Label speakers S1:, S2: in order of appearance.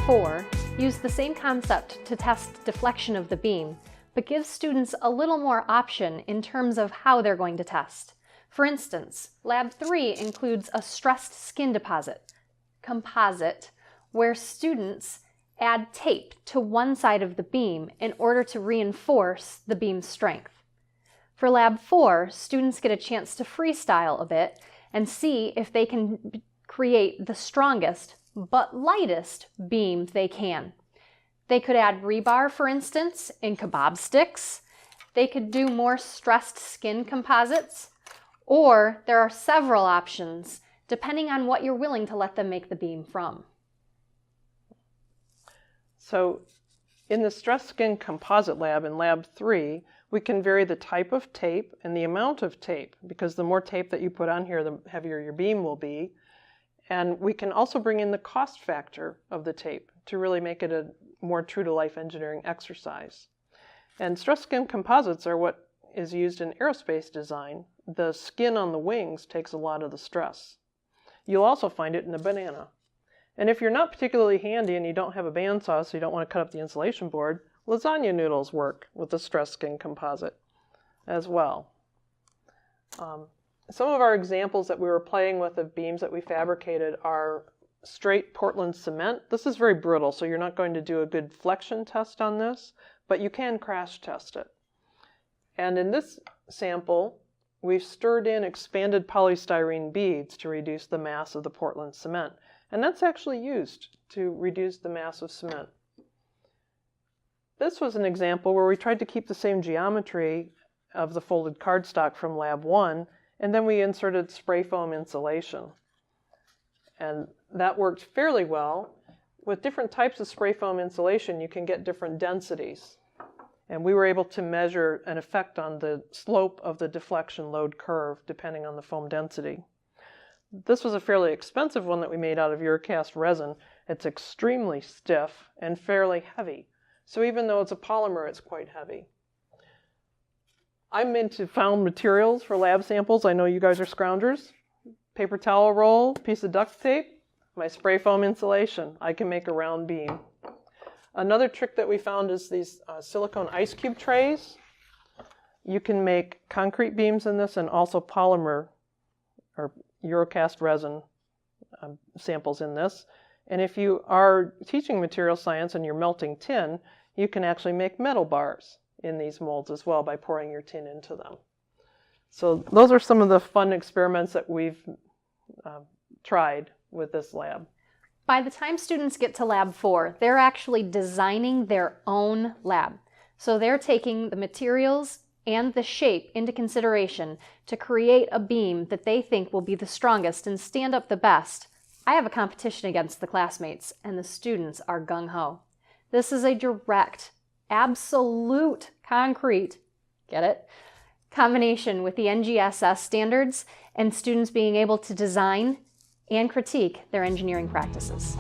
S1: 4 used the same concept to test deflection of the beam, but gives students a little more option in terms of how they're going to test. For instance, Lab 3 includes a stressed skin composite, where students add tape to one side of the beam in order to reinforce the beam's strength. For Lab 4, students get a chance to freestyle a bit and see if they can create the strongest but lightest beam they can. They could add rebar, for instance, in kebab sticks. They could do more stressed skin composites, or there are several options depending on what you're willing to let them make the beam from.
S2: So in the stressed skin composite lab in Lab 3, we can vary the type of tape and the amount of tape, because the more tape that you put on here, the heavier your beam will be. And we can also bring in the cost factor of the tape to really make it a more true-to-life engineering exercise. And stress skin composites are what is used in aerospace design. The skin on the wings takes a lot of the stress. You'll also find it in a banana. And if you're not particularly handy and you don't have a bandsaw, so you don't want to cut up the insulation board, lasagna noodles work with the stress skin composite as well. Some of our examples that we were playing with of beams that we fabricated are straight Portland cement. This is very brittle, so you're not going to do a good flexion test on this, but you can crash test it. And in this sample, we've stirred in expanded polystyrene beads to reduce the mass of the Portland cement. And that's actually used to reduce the mass of cement. This was an example where we tried to keep the same geometry of the folded cardstock from Lab 1, and then we inserted spray foam insulation. And that worked fairly well. With different types of spray foam insulation, you can get different densities. And we were able to measure an effect on the slope of the deflection load curve depending on the foam density. This was a fairly expensive one that we made out of Uricast resin. It's extremely stiff and fairly heavy. So even though it's a polymer, it's quite heavy. I'm into found materials for lab samples. I know you guys are scroungers. Paper towel roll, piece of duct tape, my spray foam insulation. I can make a round beam. Another trick that we found is these silicone ice cube trays. You can make concrete beams in this and also polymer or Uricast resin samples in this. And if you are teaching material science and you're melting tin, you can actually make metal bars in these molds as well by pouring your tin into them. So those are some of the fun experiments that we've tried with this lab.
S1: By the time students get to Lab 4, they're actually designing their own lab. So they're taking the materials and the shape into consideration to create a beam that they think will be the strongest and stand up the best. I have a competition against the classmates, and the students are gung-ho. This is a direct, absolute, concrete, get it, combination with the NGSS standards and students being able to design and critique their engineering practices.